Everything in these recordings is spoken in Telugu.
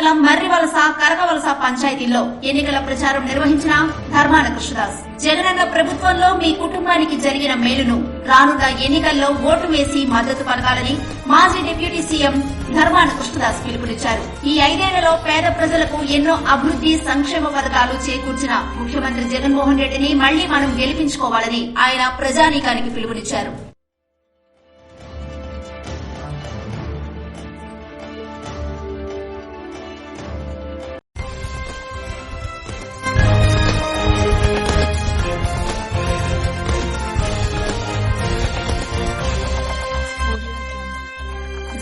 మండలం మర్రివలస కరకవలస పంచాయతీల్లో ఎన్నికల ప్రచారం నిర్వహించిన ధర్మాన కృష్ణదాస్. జగనన్న ప్రభుత్వంలో మీ కుటుంబానికి జరిగిన మేలును రానున్న ఎన్నికల్లో ఓటు వేసి మద్దతు పలకాలని మాజీ డిప్యూటీ సీఎం ధర్మాన కృష్ణదాస్ పిలుపునిచ్చారు. ఈ 5 ఏళ్లలో పేద ప్రజలకు ఎన్నో అభివృద్ది సంక్షేమ పథకాలు చేకూర్చిన ముఖ్యమంత్రి జగన్మోహన్ రెడ్డిని మళ్లీ మనం గెలిపించుకోవాలని ఆయన ప్రజానీకానికి పిలుపునిచ్చారు.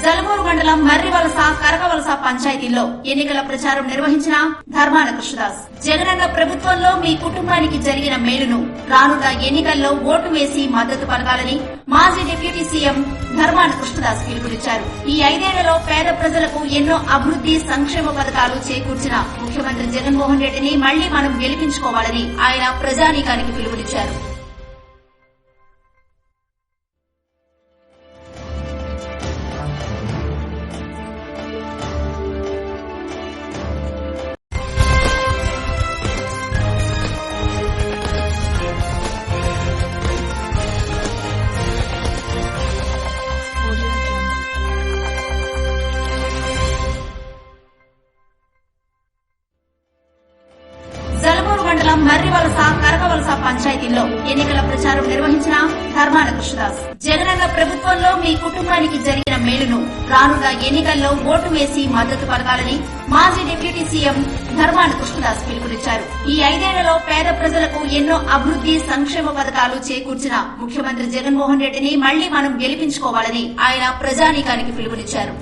జలమూరు మండలం మర్రివలస కరకవలస పంచాయతీల్లో ఎన్నికల ప్రచారం నిర్వహించిన ధర్మాన కృష్ణదాస్. జగనన్న ప్రభుత్వంలో మీ కుటుంబానికి జరిగిన మేలును రానున్న ఎన్నికల్లో ఓటు వేసి మద్దతు పలకాలని మాజీ డిప్యూటీ సీఎం ధర్మాన కృష్ణదాస్ పిలుపునిచ్చారు. ఈ 5 ఏళ్లలో పేద ప్రజలకు ఎన్నో అభివృద్ది సంక్షేమ పథకాలు చేకూర్చిన ముఖ్యమంత్రి జగన్మోహన్ రెడ్డిని మళ్లీ మనం గెలిపించుకోవాలని ఆయన ప్రజానీకానికి పిలుపునిచ్చారు. జలమూరు మండలం మర్రివలస కరకవలస పంచాయతీల్లో ఎన్నికల ప్రచారం నిర్వహించిన ధర్మాన కృష్ణదాస్. జగనన్న ప్రభుత్వంలో మీ కుటుంబానికి జరిగిన మేలును రానున్న ఎన్నికల్లో ఓటు వేసి మద్దతు పలకాలని మాజీ డిప్యూటీ సీఎం ధర్మాన కృష్ణదాస్ పిలుపునిచ్చారు. ఈ 5 ఏళ్లలో పేద ప్రజలకు ఎన్నో అభివృద్ది సంక్షేమ పథకాలు చేకూర్చిన ముఖ్యమంత్రి జగన్మోహన్ రెడ్డిని మళ్లీ మనం గెలిపించుకోవాలని ఆయన ప్రజానీకానికి పిలుపునిచ్చారు.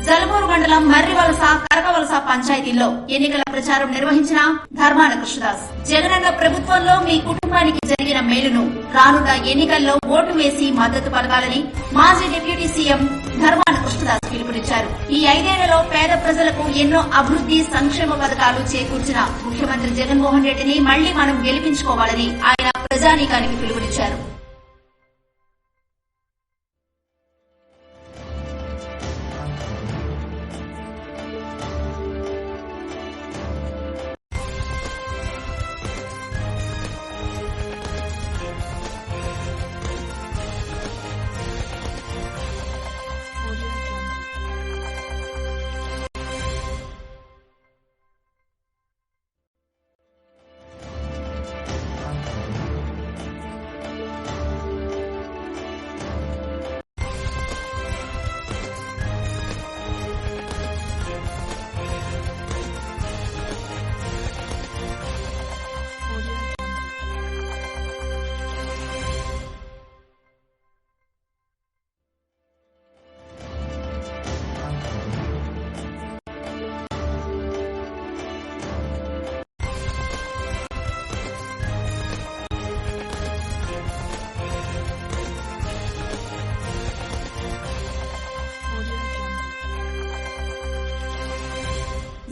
జలమూరు మండలం మర్రివలస కరకవలస పంచాయతీల్లో ఎన్నికల ప్రచారం నిర్వహించిన ధర్మాన కృష్ణదాస్. జగనన్న ప్రభుత్వంలో మీ కుటుంబానికి జరిగిన మేలును రానున్న ఎన్నికల్లో ఓటు వేసి మద్దతు పలకాలని మాజీ డిప్యూటీ సీఎం ధర్మాన కృష్ణదాస్ పిలుపునిచ్చారు. ఈ 5 ఏళ్లలో పేద ప్రజలకు ఎన్నో అభివృద్ది సంక్షేమ పథకాలు చేకూర్చిన ముఖ్యమంత్రి జగన్మోహన్ రెడ్డిని మళ్లీ మనం గెలిపించుకోవాలని ఆయన ప్రజానీకానికి పిలుపునిచ్చారు.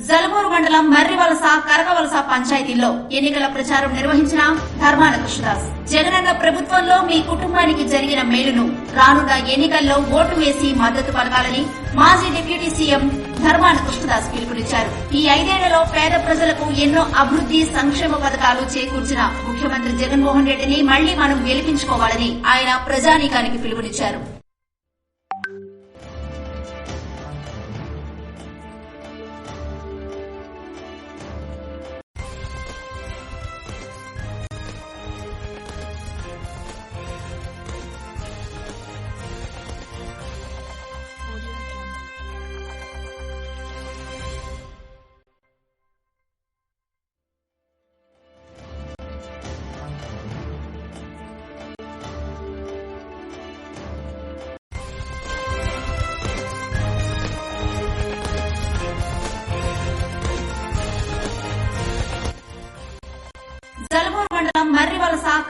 జలమూరు మండలం మర్రివలస కరకవలస పంచాయతీల్లో ఎన్నికల ప్రచారం నిర్వహించిన ధర్మాన కృష్ణదాస్. జగనన్న ప్రభుత్వంలో మీ కుటుంబానికి జరిగిన మేలును రానున్న ఎన్నికల్లో ఓటు వేసి మద్దతు పలకాలని మాజీ డిప్యూటీ సీఎం ధర్మాన కృష్ణదాస్ పిలుపునిచ్చారు. ఈ 5 ఏళ్లలో పేద ప్రజలకు ఎన్నో అభివృద్ది సంక్షేమ పథకాలు చేకూర్చిన ముఖ్యమంత్రి జగన్మోహన్ రెడ్డిని మళ్లీ మనం గెలిపించుకోవాలని ఆయన ప్రజానీకానికి పిలుపునిచ్చారు.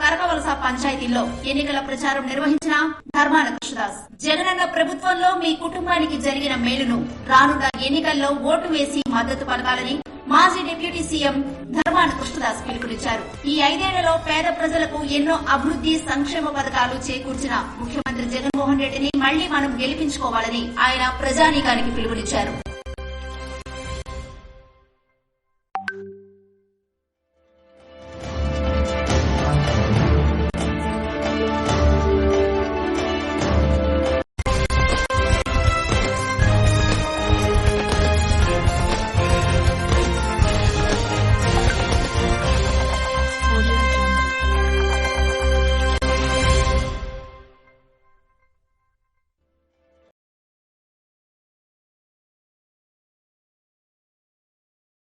కరకవలస పంచాయతీల్లో ఎన్నికల ప్రచారం నిర్వహించిన ధర్మాన కృష్ణదాస్. జగనన్న ప్రభుత్వంలో మీ కుటుంబానికి జరిగిన మేలును రానున్న ఎన్నికల్లో ఓటు వేసి మద్దతు పలకాలని మాజీ డిప్యూటీ సీఎం ధర్మాన కృష్ణదాస్ పిలుపునిచ్చారు. ఈ 5 ఏళ్లలో పేద ప్రజలకు ఎన్నో అభివృద్ది సంక్షేమ పథకాలు చేకూర్చిన ముఖ్యమంత్రి జగన్మోహన్ రెడ్డిని మళ్లీ మనం గెలిపించుకోవాలని ఆయన ప్రజానీకానికి పిలుపునిచ్చారు.